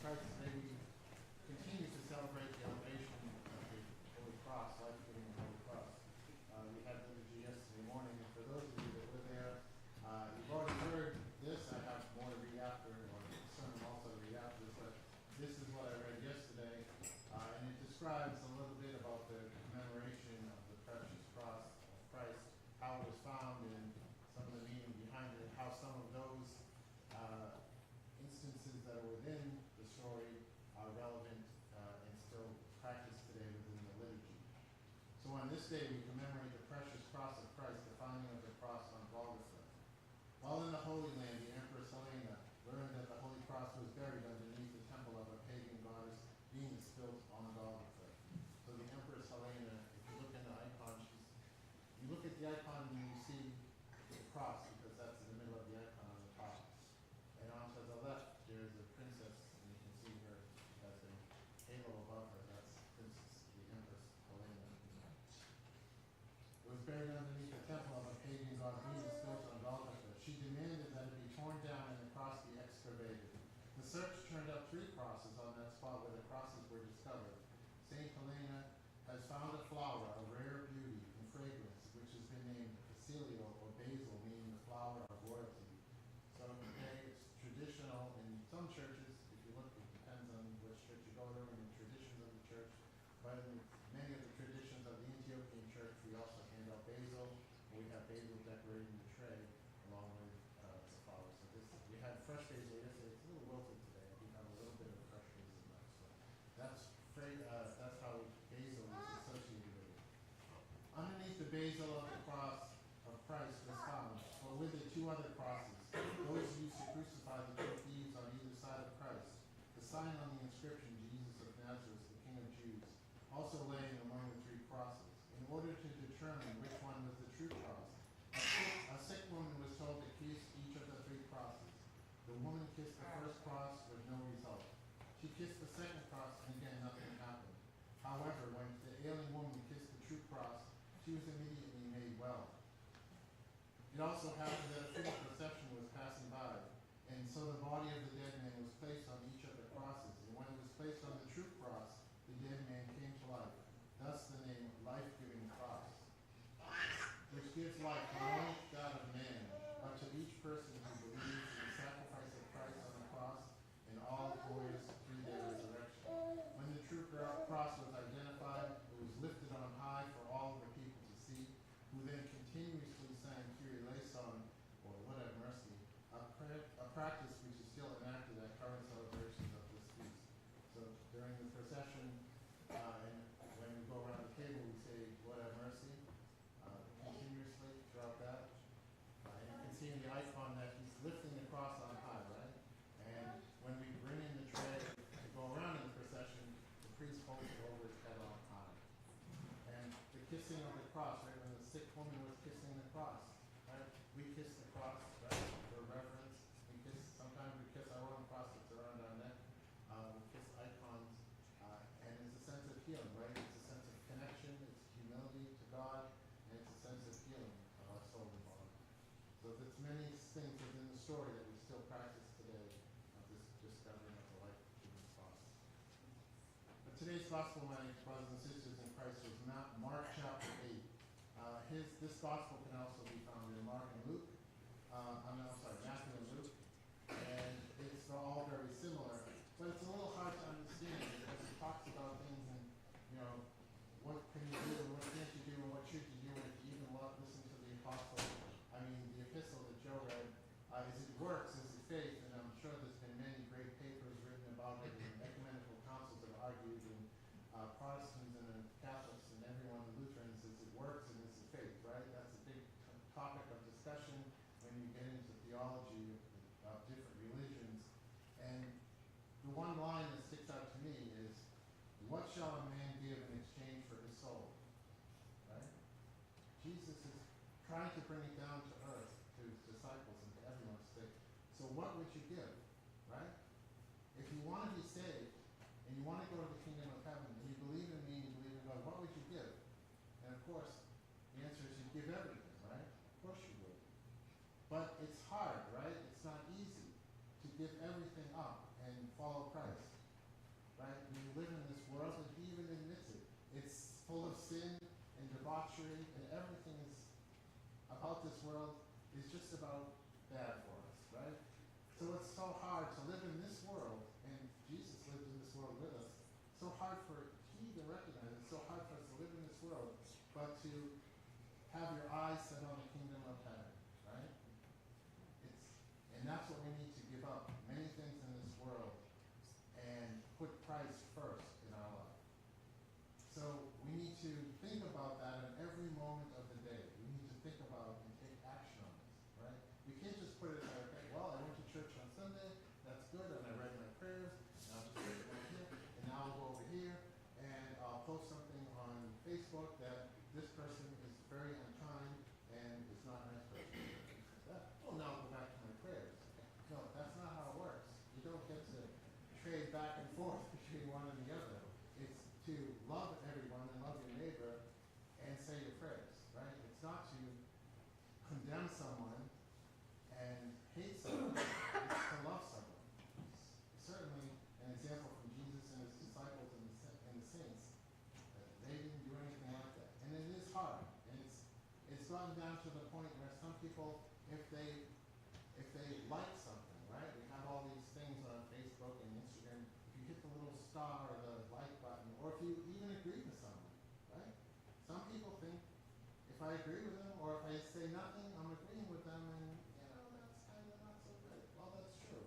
Christ, today we continue to celebrate the elevation of the Holy Cross, life-giving Holy Cross. We had liturgy yesterday morning, and for those of you that were there, you've already heard this. I have more to read after, or the sermon also to read after this, but this is what I read yesterday, and it describes a little bit about the commemoration of the precious cross of Christ, how it was found, and some of the meaning behind it, how some of those instances that are within the story are relevant and still practiced today within the liturgy. So on this day we commemorate the precious cross of Christ, the finding of the cross on Golgotha. While in the Holy Land, the Empress Helena learned that the Holy Cross was buried underneath the temple of a pagan goddess, Venus, built on Golgotha. So the Empress Helena, if you look in the icon, you look at the icon and you see the cross, because that's in the middle of the icon on the top. And on to the left, there is a princess, and you can see her as a halo above her. That's Princess, the Empress Helena. It was buried underneath the temple of a pagan god Venus built on Golgotha. She demanded that it be torn down and the cross be excavated. The search turned up 3 crosses on that spot where the crosses were discovered. Saint Helena has found a flower of rare beauty and fragrance, which has been named Basilio or basil, meaning the flower of royalty. So today it's traditional in some churches. If you look, it depends on which church you go to and the traditions of the church. But in many of the traditions of the Ethiopian church, we also hand out basil. We have basil decorating the tray along with the flowers. So we had fresh basil yesterday. It's a little wilted today. We have a little bit of fresh basil left. So that's how basil is associated with it. Underneath the basil of the cross of Christ was found, but with it 2 other crosses. Those used to crucify the 2 thieves on either side of Christ. The sign on the inscription, Jesus of Nazareth, the King of Jews, also laying among the 3 crosses. In order to determine which one was the true cross, a sick woman was told to kiss each of the 3 crosses. The woman kissed the first cross with no result. She kissed the second cross, and again nothing happened. However, when the ailing woman kissed the true cross, she was immediately made well. It also happened that a funeral procession was passing by, and so the body of the dead man was placed on each of the crosses. And when it was placed on the true cross, the dead man came to life. Thus the name life-giving cross, which gives life not only to God of man, but to each person who believes in the sacrifice of Christ on the cross and all glorious 3-day resurrection. When the true cross was identified, it was lifted on high for all the people to see, who then continuously sang Kyrie eleison, or Lord have mercy, a practice which is still enacted at current celebrations of this feast. So during the procession, and when we go around the table, we say Lord have mercy continuously throughout that. And you can see in the icon that he's lifting the cross on high, right? And when we bring in the tray to go around in the procession, the priest holds it over his head on high. And the kissing of the cross, right, when the sick woman was kissing the cross, right, we kiss the cross, right, for reverence. Sometimes we kiss our own cross that's around our neck. We kiss icons, and it's a sense of healing, right? It's a sense of connection, it's humility to God, and it's a sense of healing of our soul and body. So there's many things within the story that we still practice today of this discovering of the life-giving cross. But today's gospel, my brothers and sisters in Christ, is Mark chapter 8. This gospel can also be found in Mark and Luke. Matthew and Luke. And it's all very similar. But it's a little hard to understand because it talks about things and, what can you do and what can't you do and what should you do, and if you even listen to the the epistle that Joe read, is it works, is it faith? And I'm sure there's been many great papers written about it, and ecumenical councils have argued, and Protestants and Catholics and everyone, the Lutherans, is it works and is it faith, right? That's a big topic of discussion when you get into theology of different religions. And the one line that sticks out to me is, what shall a man give in exchange for his soul? Right? Jesus is trying to bring it down to earth to his disciples and to everyone to say, so what would you give? Right? If you want to be saved and you want to go to the kingdom of heaven and you believe in me and you believe in God, what would you give? And of course, the answer is you give everything, right? Of course you would. But it's hard, right? It's not easy to give everything up and follow Christ. full of sin and debauchery, and everything is about this world is just about bad for us, right? So it's so hard to live in this world, and Jesus lived in this world with us. So hard for he to recognize it. It's so hard for us to live in this world, but to have your eyes set on the kingdom of heaven, right? And that's what we need to give up. Many things in this world and put Christ first in our life. So we need to think about that in every moment of the day. We need to think about and take action on this, right? We can't just put it in our, okay, well, I went to church on Sunday, that's good, and I read my prayers, and I'll just put it right here, and now I'll go over here, and I'll post something on Facebook that this person is very unkind and is not a nice person. Well, now I'll go back to my prayers. No, that's not how it works. You don't get to trade back and forth between one and the other. It's to love everyone and love your neighbor and say your prayers, right? It's not to condemn someone and hate someone. It's to love someone. It's certainly an example from Jesus and his disciples and the saints. They didn't do anything like that. And it is hard. And it's gotten down to the point where some people, if they like something, right? We have all these things on Facebook and Instagram. If you hit the little star or the like button, or if you even agree with someone, right? Some people think if I agree with them or if I say nothing, I'm agreeing with them, and that's kind of not so good. Well, that's true,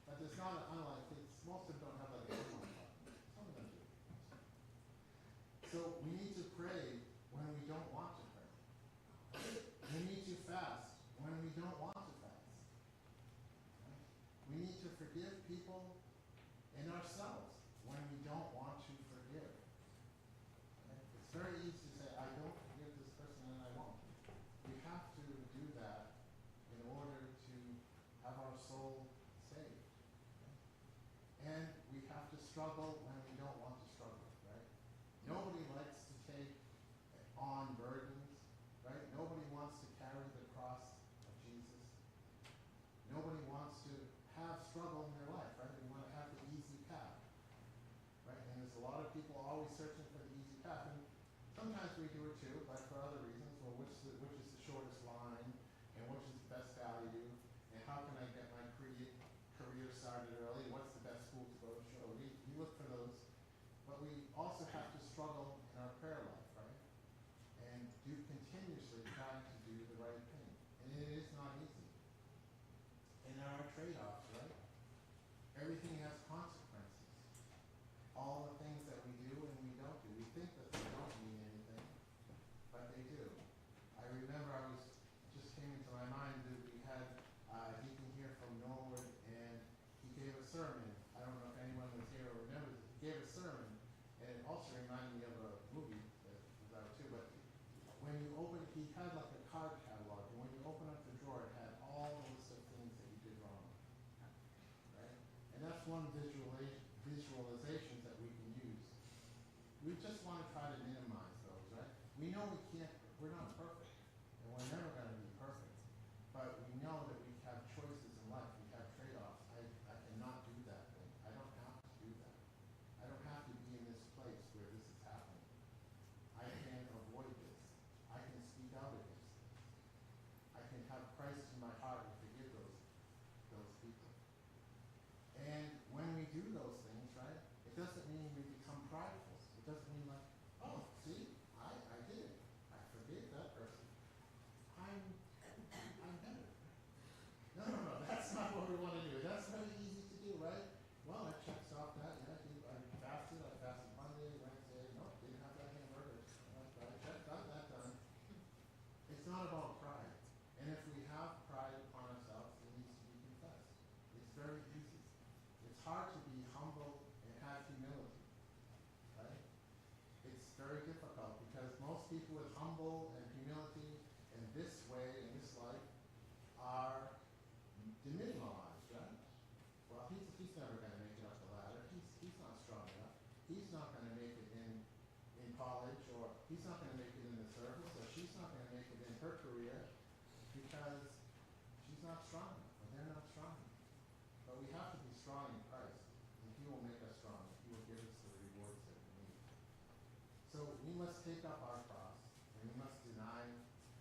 but there's not unlike it's most of them don't have like a like button. Some of them do. So we need to pray when we don't want to pray. We need to fast when we don't want to fast. We need to forgive people and ourselves when we don't want to forgive. Okay? It's very easy to say, I don't forgive this person and I won't. We have to do that in order to have our soul saved. Okay? And we have to struggle when we don't want to struggle, right? Nobody likes to take on burdens, right? Nobody wants to carry the cross of Jesus. Nobody wants to have struggle in their life, right? We want to have the easy path, right? And there's a lot of people always searching for the easy path, and sometimes we do it too, but for other reasons. Well, which is the shortest line, and which is the best value, and how can I get my career started early? What's the best school to go to? Sure, we look for those, but we also have to struggle in our prayer life, right? And do continuously trying to do the right thing, and it is not easy. And there are trade-offs, right? Everything has consequences. All the things that we do and we don't do. We think that they don't mean anything, but they do. I remember just came into my mind that we had Deacon here from Norwood, and he gave a sermon. I don't know if anyone was here or remembers. He gave a sermon, and it also reminded me of a movie that was out too. But when you he had like a card catalog, and when you open up the drawer, it had all the list of things that you did wrong, right? And that's one visualizations that we can use. We just want to try to minimize those, right? We know we're not perfect, and we're never going to be perfect, but we know that we have choices in life. We have trade-offs. I cannot do that thing. I don't have to do that. I don't have to be in this place where this is happening. I can avoid this. I can speak out against this. I can have Christ in my heart and forgive those people. And when we do those things, right, it doesn't mean we become prideful. It doesn't mean like, oh, see, I did it. I forgave that person. I'm better. No, that's not what we want to do. That's very easy to do, right? Well, that checks off that. Yeah, I fasted. I fasted Monday, Wednesday. Nope, didn't have that hamburger. Got that done. It's not about pride. And if we have pride upon ourselves, it needs to be confessed. It's very easy. It's hard to be humble and have humility, right? It's very difficult because most people with humble and humility in this way, in this life, are demoralized, right? Well, he's never going to make it up the ladder. He's not strong enough. He's not going to make it in college, or he's not going to make it in the service, or she's not going to make it in her career because she's not strong enough, or they're not strong enough. But we have to be strong in Christ, and he will make us strong. He will give us the rewards that we need. So So we must take up our cross, and we must deny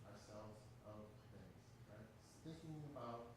ourselves of things, right? Thinking about